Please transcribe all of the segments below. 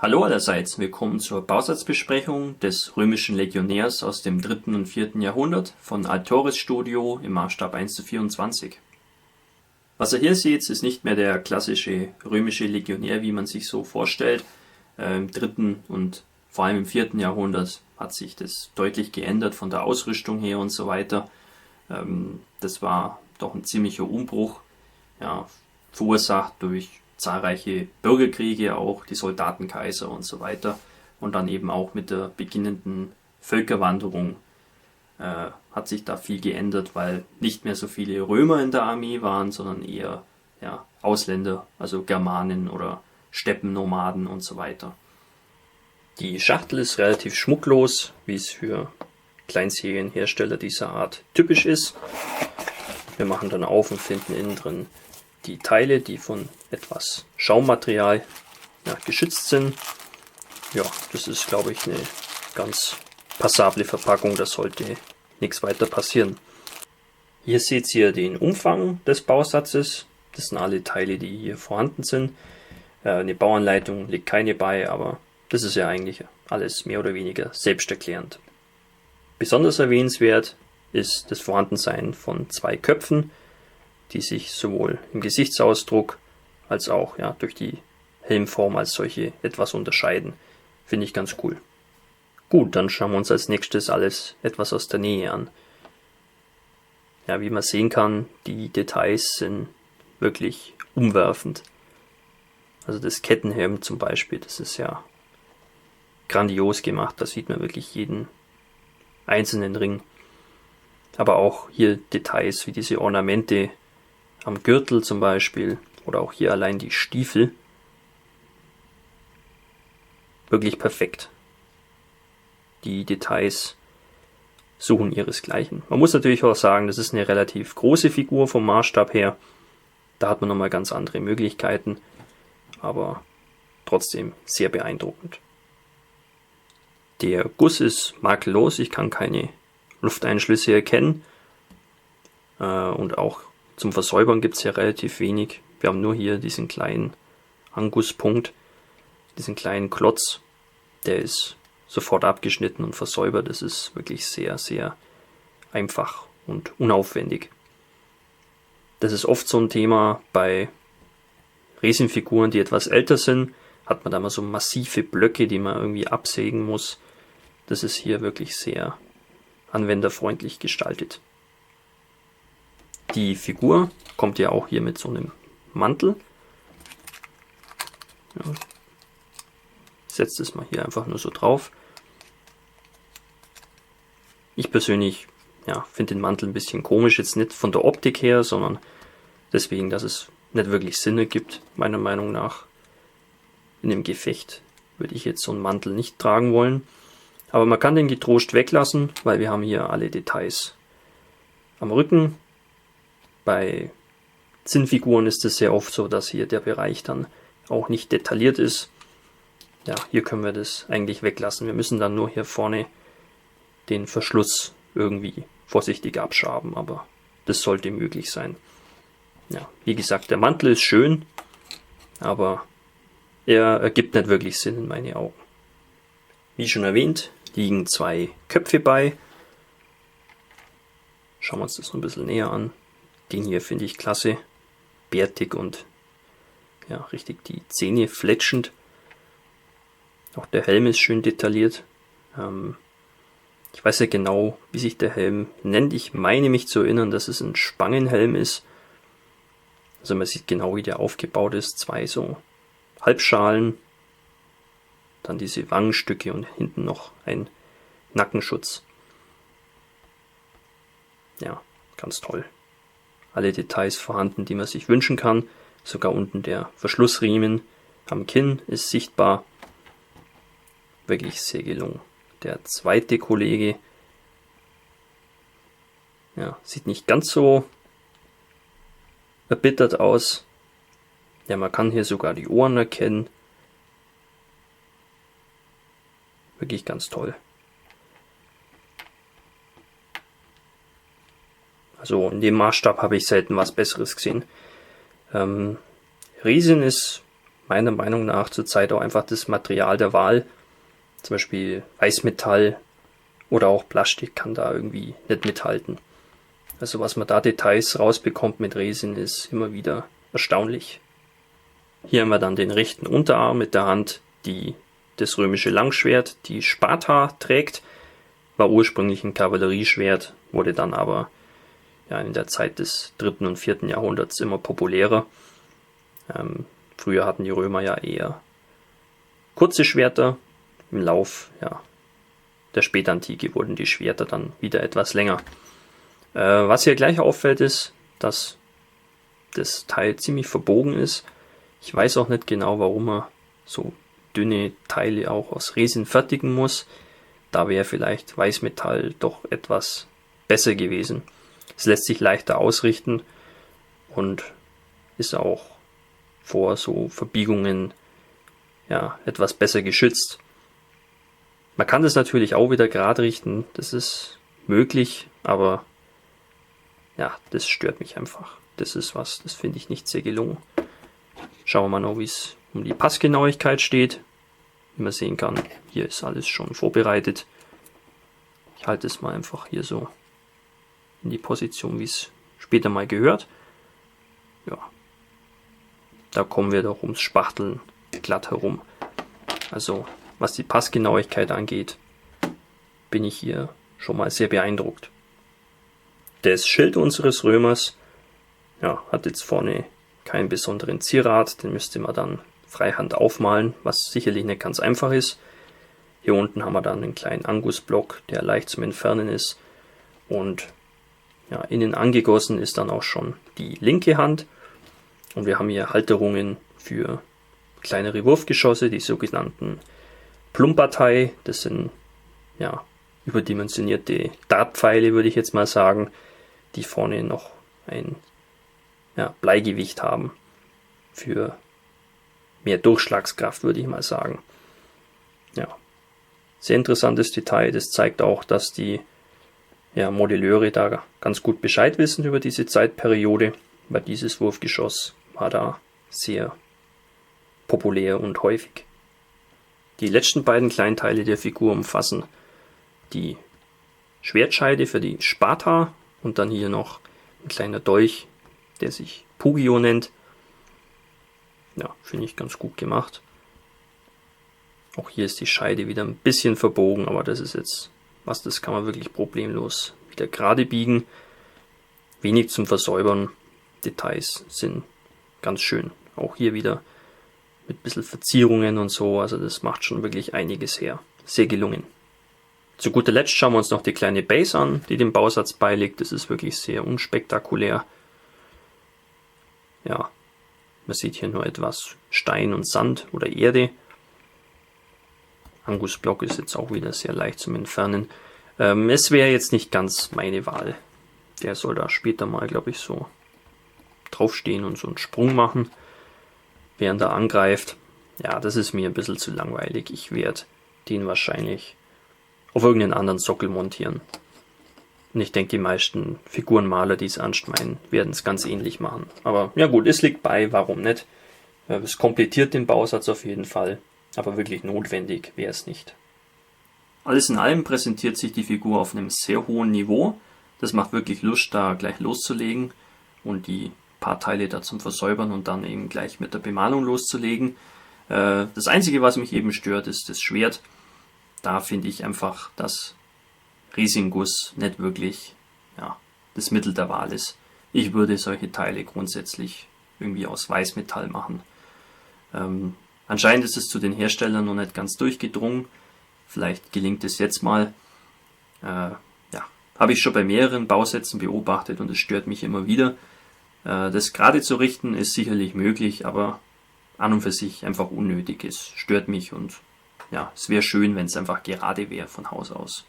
Hallo allerseits, willkommen zur Bausatzbesprechung des römischen Legionärs aus dem 3. und 4. Jahrhundert von Altoris Studio im Maßstab 1:24. Was ihr hier seht, ist nicht mehr der klassische römische Legionär, wie man sich so vorstellt. Im 3. und vor allem im 4. Jahrhundert hat sich das deutlich geändert von der Ausrüstung her und so weiter. Das war doch ein ziemlicher Umbruch, ja, verursacht durch zahlreiche Bürgerkriege, auch die Soldatenkaiser und so weiter. Und dann eben auch mit der beginnenden Völkerwanderung hat sich da viel geändert, weil nicht mehr so viele Römer in der Armee waren, sondern eher Ausländer, also Germanen oder Steppennomaden und so weiter. Die Schachtel ist relativ schmucklos, wie es für Kleinserienhersteller dieser Art typisch ist. Wir machen dann auf und finden innen drin die Teile, die von etwas Schaummaterial geschützt sind. Ja, das ist, glaube ich, eine ganz passable Verpackung, da sollte nichts weiter passieren. Hier seht ihr den Umfang des Bausatzes. Das sind alle Teile, die hier vorhanden sind. Eine Bauanleitung liegt keine bei, aber das ist ja eigentlich alles mehr oder weniger selbsterklärend. Besonders erwähnenswert ist das Vorhandensein von 2 Köpfen, die sich sowohl im Gesichtsausdruck als auch durch die Helmform als solche etwas unterscheiden. Finde ich ganz cool. Gut, dann schauen wir uns als nächstes alles etwas aus der Nähe an. Ja, wie man sehen kann, die Details sind wirklich umwerfend. Also das Kettenhemd zum Beispiel, das ist ja grandios gemacht. Da sieht man wirklich jeden einzelnen Ring. Aber auch hier Details wie diese Ornamente am Gürtel zum Beispiel oder auch hier allein die Stiefel. Wirklich perfekt. Die Details suchen ihresgleichen. Man muss natürlich auch sagen, das ist eine relativ große Figur vom Maßstab her. Da hat man nochmal ganz andere Möglichkeiten, aber trotzdem sehr beeindruckend. Der Guss ist makellos, ich kann keine Lufteinschlüsse erkennen. Und auch zum Versäubern gibt es ja relativ wenig. Wir haben nur hier diesen kleinen Angusspunkt, diesen kleinen Klotz. Der ist sofort abgeschnitten und versäubert. Das ist wirklich sehr, sehr einfach und unaufwendig. Das ist oft so ein Thema bei Resinfiguren, die etwas älter sind. Hat man da mal so massive Blöcke, die man irgendwie absägen muss. Das ist hier wirklich sehr anwenderfreundlich gestaltet. Die Figur kommt ja auch hier mit so einem Mantel. Ja, setzt es mal hier einfach nur so drauf. Ich persönlich finde den Mantel ein bisschen komisch, jetzt nicht von der Optik her, sondern deswegen, dass es nicht wirklich Sinn ergibt, meiner Meinung nach. In dem Gefecht würde ich jetzt so einen Mantel nicht tragen wollen. Aber man kann den getrost weglassen, weil wir haben hier alle Details am Rücken. Bei Zinnfiguren ist es sehr oft so, dass hier der Bereich dann auch nicht detailliert ist. Ja, hier können wir das eigentlich weglassen. Wir müssen dann nur hier vorne den Verschluss irgendwie vorsichtig abschaben, aber das sollte möglich sein. Ja, wie gesagt, der Mantel ist schön, aber er ergibt nicht wirklich Sinn in meinen Augen. Wie schon erwähnt, liegen 2 Köpfe bei. Schauen wir uns das noch ein bisschen näher an. Den hier finde ich klasse. Bärtig und richtig die Zähne fletschend. Auch der Helm ist schön detailliert. Ich weiß ja genau, wie sich der Helm nennt. Ich meine mich zu erinnern, dass es ein Spangenhelm ist. Also man sieht genau, wie der aufgebaut ist. 2 so Halbschalen. Dann diese Wangenstücke und hinten noch ein Nackenschutz. Ja, ganz toll. Alle Details vorhanden, die man sich wünschen kann. Sogar unten der Verschlussriemen am Kinn ist sichtbar. Wirklich sehr gelungen. Der zweite Kollege sieht nicht ganz so erbittert aus. Ja, man kann hier sogar die Ohren erkennen. Wirklich ganz toll. Also in dem Maßstab habe ich selten was Besseres gesehen. Resin ist meiner Meinung nach zurzeit auch einfach das Material der Wahl. Zum Beispiel Weißmetall oder auch Plastik kann da irgendwie nicht mithalten. Also was man da Details rausbekommt mit Resin ist immer wieder erstaunlich. Hier haben wir dann den rechten Unterarm mit der Hand, die das römische Langschwert, die Sparta, trägt. War ursprünglich ein Kavallerieschwert, wurde dann aber in der Zeit des 3. und 4. Jahrhunderts immer populärer. Früher hatten die Römer ja eher kurze Schwerter. Im Lauf der Spätantike wurden die Schwerter dann wieder etwas länger. Was hier gleich auffällt ist, dass das Teil ziemlich verbogen ist. Ich weiß auch nicht genau, warum man so dünne Teile auch aus Resin fertigen muss. Da wäre vielleicht Weißmetall doch etwas besser gewesen. Es lässt sich leichter ausrichten und ist auch vor so Verbiegungen etwas besser geschützt. Man kann das natürlich auch wieder gerade richten, das ist möglich, aber das stört mich einfach. Das finde ich nicht sehr gelungen. Schauen wir mal noch, wie es um die Passgenauigkeit steht. Wie man sehen kann, hier ist alles schon vorbereitet. Ich halte es mal einfach hier so in die Position, wie es später mal gehört. Ja, da kommen wir doch ums Spachteln glatt herum. Also, was die Passgenauigkeit angeht, bin ich hier schon mal sehr beeindruckt. Das Schild unseres Römers hat jetzt vorne keinen besonderen Zierat, den müsste man dann freihand aufmalen, was sicherlich nicht ganz einfach ist. Hier unten haben wir dann einen kleinen Angusblock, der leicht zum Entfernen ist. Und innen angegossen ist dann auch schon die linke Hand. Und wir haben hier Halterungen für kleinere Wurfgeschosse, die sogenannten Plumpartei. Das sind überdimensionierte Dartpfeile, würde ich jetzt mal sagen, die vorne noch ein Bleigewicht haben für mehr Durchschlagskraft, würde ich mal sagen. Ja, sehr interessantes Detail. Das zeigt auch, dass die Modelleure da ganz gut Bescheid wissen über diese Zeitperiode, weil dieses Wurfgeschoss war da sehr populär und häufig. Die letzten beiden Kleinteile der Figur umfassen die Schwertscheide für die Sparta und dann hier noch ein kleiner Dolch, der sich Pugio nennt. Ja, finde ich ganz gut gemacht. Auch hier ist die Scheide wieder ein bisschen verbogen, aber das ist jetzt das kann man wirklich problemlos wieder gerade biegen. Wenig zum Versäubern. Details sind ganz schön. Auch hier wieder mit ein bisschen Verzierungen und so. Also das macht schon wirklich einiges her. Sehr gelungen. Zu guter Letzt schauen wir uns noch die kleine Base an, die dem Bausatz beiliegt. Das ist wirklich sehr unspektakulär. Ja, man sieht hier nur etwas Stein und Sand oder Erde. Angusblock ist jetzt auch wieder sehr leicht zum Entfernen. Es wäre jetzt nicht ganz meine Wahl. Der soll da später mal, glaube ich, so draufstehen und so einen Sprung machen, während er angreift. Ja, das ist mir ein bisschen zu langweilig. Ich werde den wahrscheinlich auf irgendeinen anderen Sockel montieren. Und ich denke, die meisten Figurenmaler, die es ernst meinen, werden es ganz ähnlich machen. Aber ja gut, es liegt bei, warum nicht? Es komplettiert den Bausatz auf jeden Fall. Aber wirklich notwendig wäre es nicht. Alles in allem präsentiert sich die Figur auf einem sehr hohen Niveau. Das macht wirklich Lust, da gleich loszulegen und die paar Teile da zum Versäubern und dann eben gleich mit der Bemalung loszulegen. Das Einzige, was mich eben stört, ist das Schwert. Da finde ich einfach, dass Resinguss nicht wirklich das Mittel der Wahl ist. Ich würde solche Teile grundsätzlich irgendwie aus Weißmetall machen. Anscheinend ist es zu den Herstellern noch nicht ganz durchgedrungen. Vielleicht gelingt es jetzt mal. Habe ich schon bei mehreren Bausätzen beobachtet und es stört mich immer wieder. Das gerade zu richten ist sicherlich möglich, aber an und für sich einfach unnötig ist. Stört mich und es wäre schön, wenn es einfach gerade wäre von Haus aus.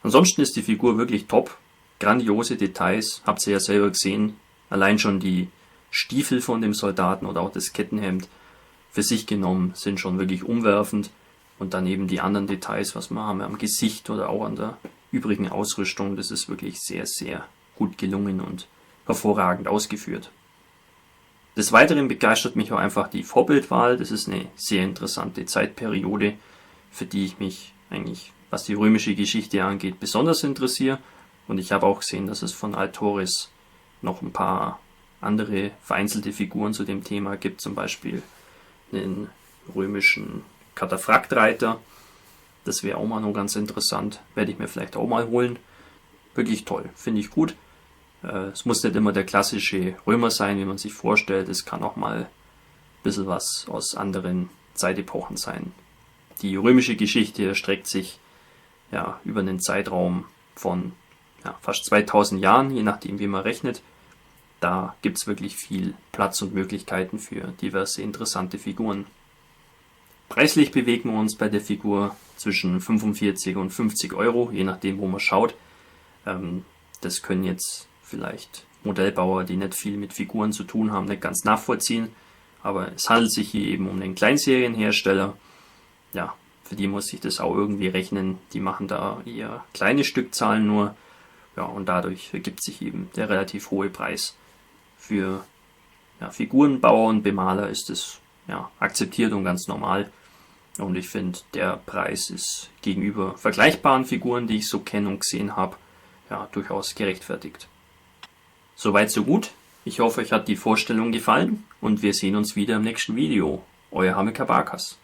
Ansonsten ist die Figur wirklich top. Grandiose Details, habt ihr ja selber gesehen. Allein schon die Stiefel von dem Soldaten oder auch das Kettenhemd für sich genommen sind schon wirklich umwerfend. Und dann eben die anderen Details, was wir haben am Gesicht oder auch an der übrigen Ausrüstung, das ist wirklich sehr, sehr gut gelungen und hervorragend ausgeführt. Des Weiteren begeistert mich auch einfach die Vorbildwahl. Das ist eine sehr interessante Zeitperiode, für die ich mich eigentlich, was die römische Geschichte angeht, besonders interessiere. Und ich habe auch gesehen, dass es von Altoris noch ein paar andere vereinzelte Figuren zu dem Thema gibt, zum Beispiel einen römischen Kataphraktreiter. Das wäre auch mal noch ganz interessant, werde ich mir vielleicht auch mal holen. Wirklich toll, finde ich gut. Es muss nicht immer der klassische Römer sein, wie man sich vorstellt. Es kann auch mal ein bisschen was aus anderen Zeitepochen sein. Die römische Geschichte erstreckt sich ja über einen Zeitraum von fast 2000 Jahren, je nachdem wie man rechnet. Da gibt es wirklich viel Platz und Möglichkeiten für diverse interessante Figuren. Preislich bewegen wir uns bei der Figur zwischen 45 und 50 Euro, je nachdem wo man schaut. Das können jetzt vielleicht Modellbauer, die nicht viel mit Figuren zu tun haben, nicht ganz nachvollziehen. Aber es handelt sich hier eben um einen Kleinserienhersteller. Ja, für die muss sich das auch irgendwie rechnen. Die machen da eher kleine Stückzahlen nur. Ja, und dadurch ergibt sich eben der relativ hohe Preis. Für Figurenbauer und Bemaler ist es akzeptiert und ganz normal. Und ich finde, der Preis ist gegenüber vergleichbaren Figuren, die ich so kenne und gesehen habe, durchaus gerechtfertigt. Soweit so gut. Ich hoffe, euch hat die Vorstellung gefallen und wir sehen uns wieder im nächsten Video. Euer Hamilcar Barkas.